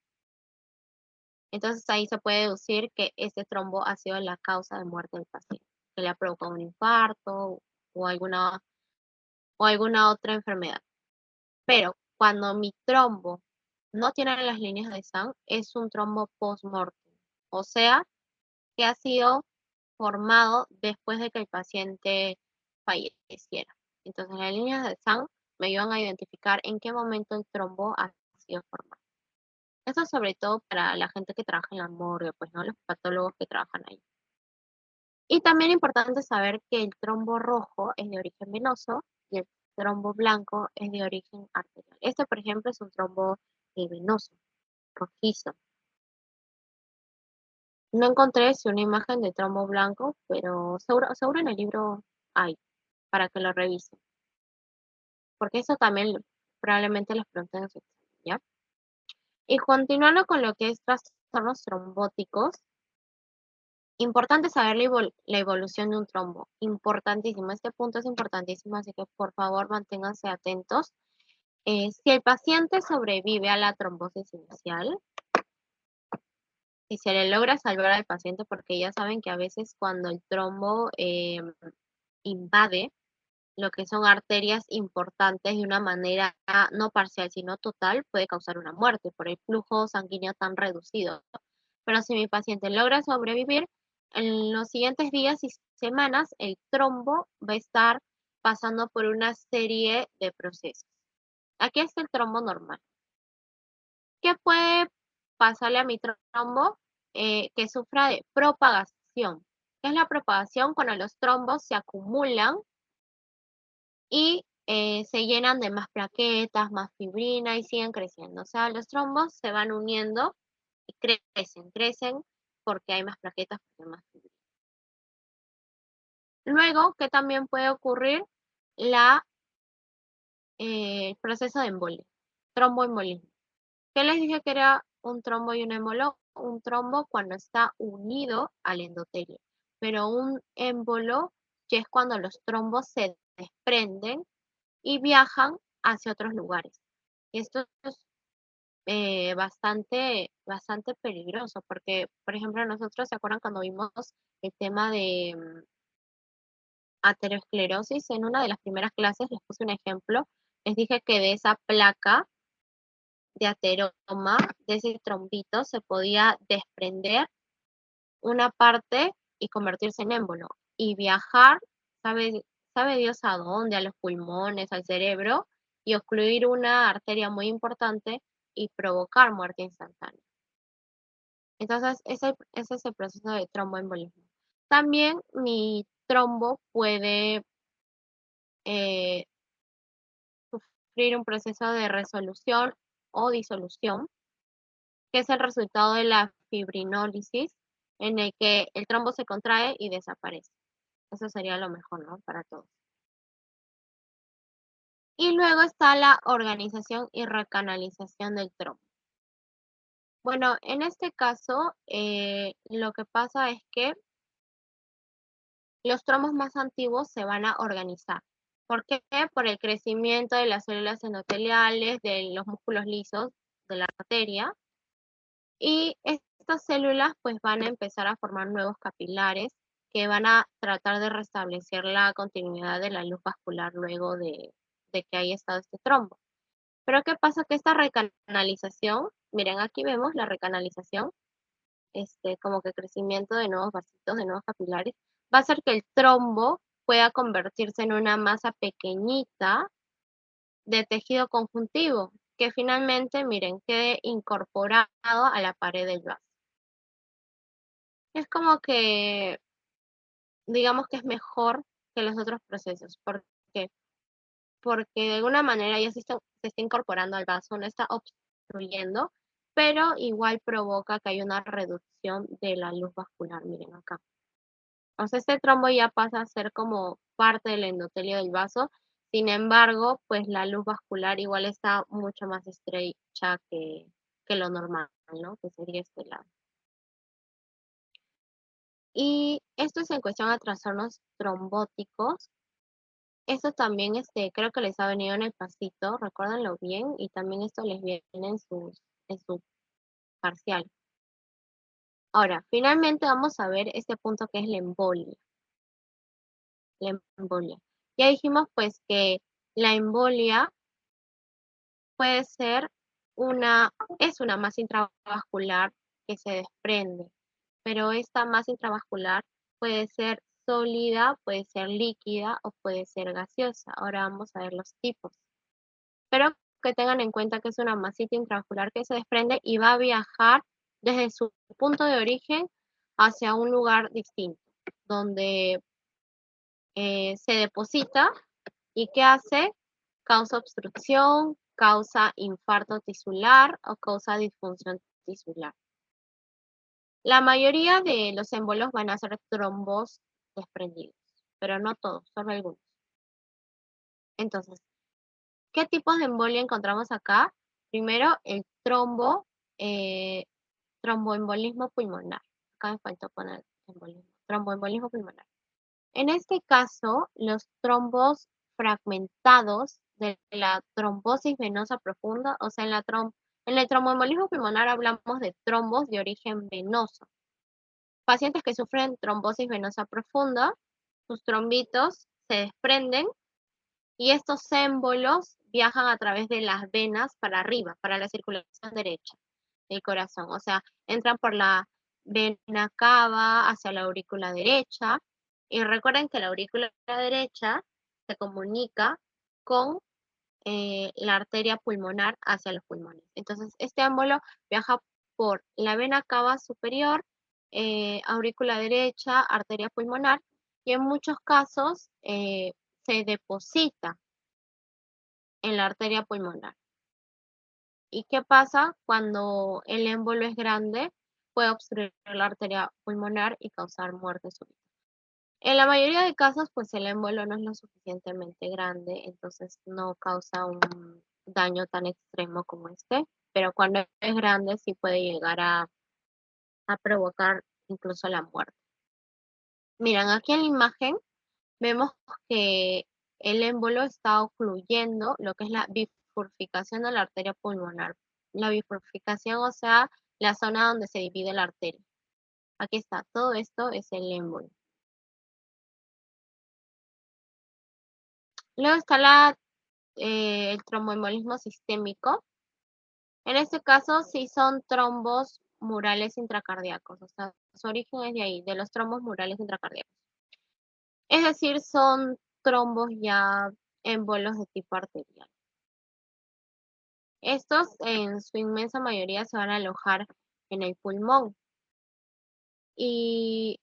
Entonces ahí se puede deducir que ese trombo ha sido la causa de muerte del paciente, que le ha provocado un infarto o alguna otra enfermedad. Pero cuando mi trombo no tiene las líneas de SAN, es un trombo post-mortem, o sea, que ha sido formado después de que el paciente falleciera. Entonces las líneas de SAN me ayudan a identificar en qué momento el trombo ha sido formado. Eso sobre todo para la gente que trabaja en la morgue, pues, ¿no? Los patólogos que trabajan ahí. Y también es importante saber que el trombo rojo es de origen venoso y el trombo blanco es de origen arterial. Este, por ejemplo, es un trombo venoso, rojizo. No encontré si una imagen de trombo blanco, pero seguro en el libro hay, para que lo revisen. Porque eso también probablemente les pregunten en su examen, ¿ya? Y continuando con lo que es trastornos trombóticos, importante saber la evolución de un trombo. Importantísimo. Este punto es importantísimo, así que por favor manténganse atentos. Si el paciente sobrevive a la trombosis inicial, si se le logra salvar al paciente, porque ya saben que a veces cuando el trombo invade lo que son arterias importantes de una manera no parcial, sino total, puede causar una muerte por el flujo sanguíneo tan reducido. Pero si mi paciente logra sobrevivir, en los siguientes días y semanas el trombo va a estar pasando por una serie de procesos. Aquí está el trombo normal. ¿Qué puede pasarle a mi trombo? Que sufra de propagación. ¿Qué es la propagación? Cuando los trombos se acumulan y se llenan de más plaquetas, más fibrina y siguen creciendo. O sea, los trombos se van uniendo y crecen porque hay más plaquetas, porque hay más fibrina. Luego, ¿qué también puede ocurrir? El proceso de embolia, tromboembolismo. ¿Qué les dije que era un trombo y un embolo? Un trombo cuando está unido al endotelio. pero un émbolo ya es cuando los trombos se desprenden y viajan hacia otros lugares. Esto es bastante peligroso, porque, por ejemplo, nosotros, ¿se acuerdan cuando vimos el tema de aterosclerosis? En una de las primeras clases les puse un ejemplo, les dije que de esa placa de ateroma, de ese trombito, se podía desprender una parte y convertirse en émbolo, y viajar, sabe Dios a dónde, a los pulmones, al cerebro, y obstruir una arteria muy importante y provocar muerte instantánea. Entonces, ese es el proceso de tromboembolismo. También mi trombo puede eh, sufrir un proceso de resolución o disolución, que es el resultado de la fibrinólisis, en el que el trombo se contrae y desaparece. Eso sería lo mejor, ¿no? Para todos. Y luego está la organización y recanalización del trombo. Bueno, en este caso, lo que pasa es que los trombos más antiguos se van a organizar. ¿Por qué? Por el crecimiento de las células endoteliales, de los músculos lisos de la arteria, y estas células pues van a empezar a formar nuevos capilares que van a tratar de restablecer la continuidad de la luz vascular luego de que haya estado este trombo. Pero ¿qué pasa? Que esta recanalización, miren, aquí vemos la recanalización, como que crecimiento de nuevos vasitos, de nuevos capilares, va a hacer que el trombo pueda convertirse en una masa pequeñita de tejido conjuntivo, que finalmente, miren, quede incorporado a la pared del vaso. Es como que, digamos que es mejor que los otros procesos. ¿Por qué? Porque de alguna manera ya se está incorporando al vaso, no está obstruyendo, pero igual provoca que haya una reducción de la luz vascular, miren acá. O sea, este trombo ya pasa a ser como parte del endotelio del vaso, sin embargo, pues la luz vascular igual está mucho más estrecha que lo normal, ¿no? Que sería este lado. Y esto es en cuestión a trastornos trombóticos. Esto también, creo que les ha venido en el pasito, recuérdenlo bien, y también esto les viene en su parcial. Ahora, finalmente vamos a ver este punto que es la embolia. La embolia. Ya dijimos pues que la embolia puede ser es una masa intravascular que se desprende, pero esta masa intravascular puede ser sólida, puede ser líquida o puede ser gaseosa. Ahora vamos a ver los tipos. Pero que tengan en cuenta que es una masita intravascular que se desprende y va a viajar desde su punto de origen hacia un lugar distinto, donde se deposita y ¿qué hace? Causa obstrucción, causa infarto tisular o causa disfunción tisular. La mayoría de los émbolos van a ser trombos desprendidos, pero no todos, solo algunos. Entonces, ¿qué tipos de embolia encontramos acá? Primero, el eh, tromboembolismo pulmonar. Acá me faltó poner embolismo, tromboembolismo pulmonar. En este caso, los trombos fragmentados de la trombosis venosa profunda, o sea, en el tromboembolismo pulmonar hablamos de trombos de origen venoso. Pacientes que sufren trombosis venosa profunda, sus trombitos se desprenden y estos émbolos viajan a través de las venas para arriba, para la circulación derecha del corazón. O sea, entran por la vena cava hacia la aurícula derecha. Y recuerden que la aurícula derecha se comunica con la arteria pulmonar hacia los pulmones. Entonces, este émbolo viaja por la vena cava superior, aurícula derecha, arteria pulmonar, y en muchos casos se deposita en la arteria pulmonar. ¿Y qué pasa cuando el émbolo es grande? Puede obstruir la arteria pulmonar y causar muerte súbita. En la mayoría de casos, pues el émbolo no es lo suficientemente grande, entonces no causa un daño tan extremo como este, pero cuando es grande sí puede llegar a provocar incluso la muerte. Miran, aquí en la imagen vemos que el émbolo está ocluyendo lo que es la bifurcación de la arteria pulmonar. La bifurcación, o sea, la zona donde se divide la arteria. Aquí está, todo esto es el émbolo. Luego está el tromboembolismo sistémico. En este caso, sí son trombos murales intracardíacos, o sea, su origen es de ahí, de los trombos murales intracardíacos. Es decir, son trombos ya émbolos de tipo arterial. Estos en su inmensa mayoría se van a alojar en el pulmón. Y,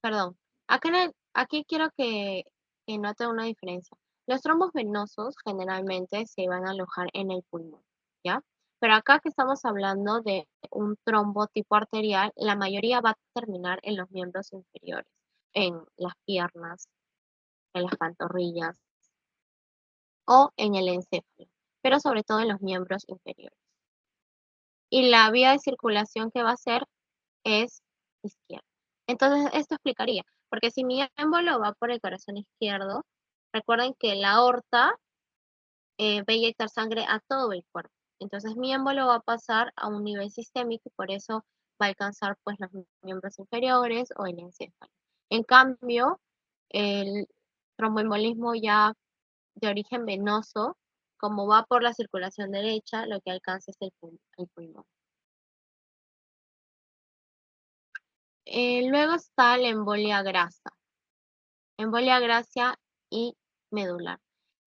perdón, aquí quiero que note una diferencia. Los trombos venosos generalmente se van a alojar en el pulmón, ¿ya? Pero acá que estamos hablando de un trombo tipo arterial, la mayoría va a terminar en los miembros inferiores, en las piernas, en las pantorrillas o en el encéfalo, pero sobre todo en los miembros inferiores. Y la vía de circulación que va a ser es izquierda. Entonces, esto explicaría, porque si mi émbolo va por el corazón izquierdo, recuerden que la aorta va a inyectar sangre a todo el cuerpo. Entonces, mi émbolo va a pasar a un nivel sistémico y por eso va a alcanzar pues los miembros inferiores o el encéfalo. En cambio, el tromboembolismo ya de origen venoso, como va por la circulación derecha, lo que alcanza es el pulmón. Luego está la embolia grasa. Embolia grasa y medular.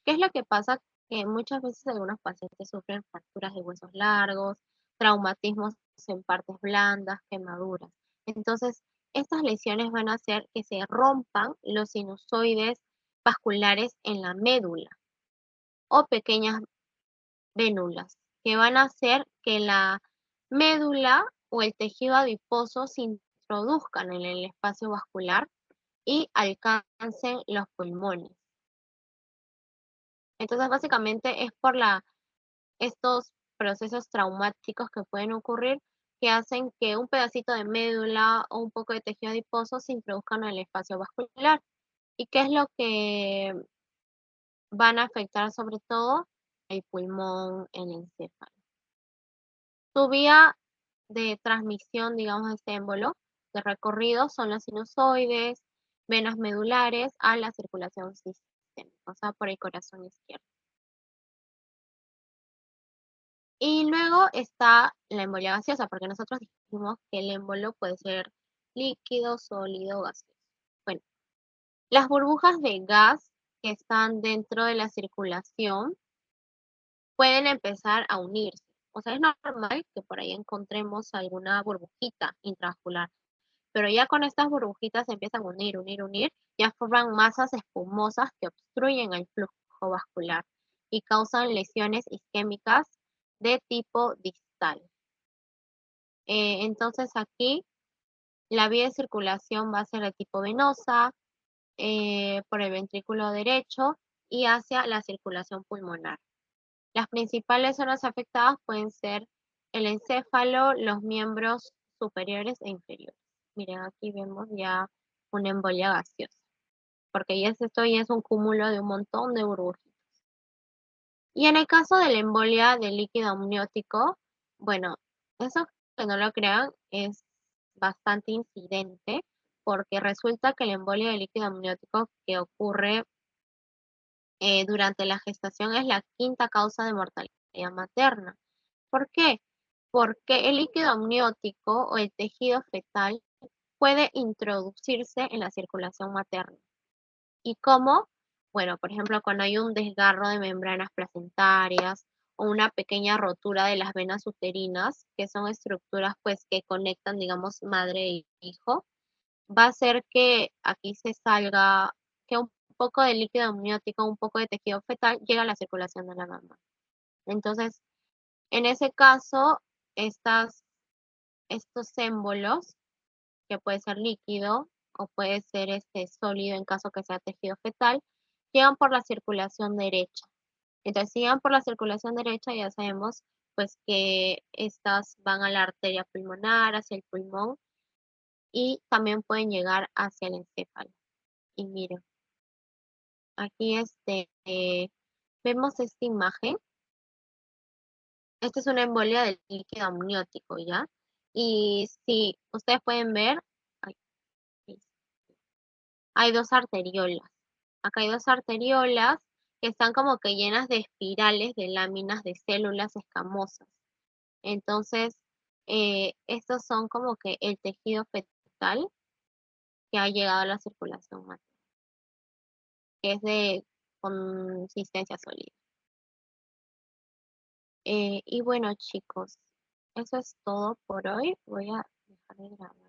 ¿Qué es lo que pasa? Que muchas veces algunos pacientes sufren fracturas de huesos largos, traumatismos en partes blandas, quemaduras. Entonces, estas lesiones van a hacer que se rompan los sinusoides vasculares en la médula o pequeñas vénulas, que van a hacer que la médula o el tejido adiposo se introduzcan en el espacio vascular y alcancen los pulmones. Entonces, básicamente es por estos procesos traumáticos que pueden ocurrir que hacen que un pedacito de médula o un poco de tejido adiposo se introduzcan en el espacio vascular. ¿Y qué es lo que van a afectar sobre todo? El pulmón, el encéfalo. Su vía de transmisión, digamos, de este émbolo de recorrido son los sinusoides, venas medulares a la circulación sistémica, o sea, por el corazón izquierdo. Y luego está la embolia gaseosa, porque nosotros dijimos que el émbolo puede ser líquido, sólido, gaseoso. Bueno, las burbujas de gas que están dentro de la circulación pueden empezar a unirse. O sea, es normal que por ahí encontremos alguna burbujita intravascular, pero ya con estas burbujitas se empiezan a unir, unir, unir, ya forman masas espumosas que obstruyen el flujo vascular y causan lesiones isquémicas de tipo distal. Entonces aquí la vía de circulación va a ser de tipo venosa, por el ventrículo derecho y hacia la circulación pulmonar. Las principales zonas afectadas pueden ser el encéfalo, los miembros superiores e inferiores. Miren, aquí vemos ya una embolia gaseosa, porque esto ya es un cúmulo de un montón de burbujitas. Y en el caso de la embolia de líquido amniótico, bueno, eso que no lo crean es bastante incidente, porque resulta que la embolia de líquido amniótico que ocurre durante la gestación es la quinta causa de mortalidad materna. ¿Por qué? Porque el líquido amniótico o el tejido fetal puede introducirse en la circulación materna. ¿Y cómo? Bueno, por ejemplo, cuando hay un desgarro de membranas placentarias o una pequeña rotura de las venas uterinas, que son estructuras pues que conectan, digamos, madre e hijo, va a hacer que aquí se salga, que un poco de líquido amniótico, un poco de tejido fetal llegue a la circulación de la mamá. Entonces, en ese caso, estos émbolos, que puede ser líquido o puede ser sólido en caso que sea tejido fetal, llegan por la circulación derecha. Entonces, si llegan por la circulación derecha, ya sabemos pues que estas van a la arteria pulmonar, hacia el pulmón, y también pueden llegar hacia el encéfalo. Y miren, aquí vemos esta imagen. Esta es una embolia del líquido amniótico, ¿ya? Y si ustedes pueden ver, ay, sí, hay dos arteriolas. Acá hay dos arteriolas que están como que llenas de espirales de láminas de células escamosas. Entonces, estos son como que el tejido fetal que ha llegado a la circulación materna, que es de consistencia sólida. Y bueno, chicos, eso es todo por hoy. Voy a dejar de grabar.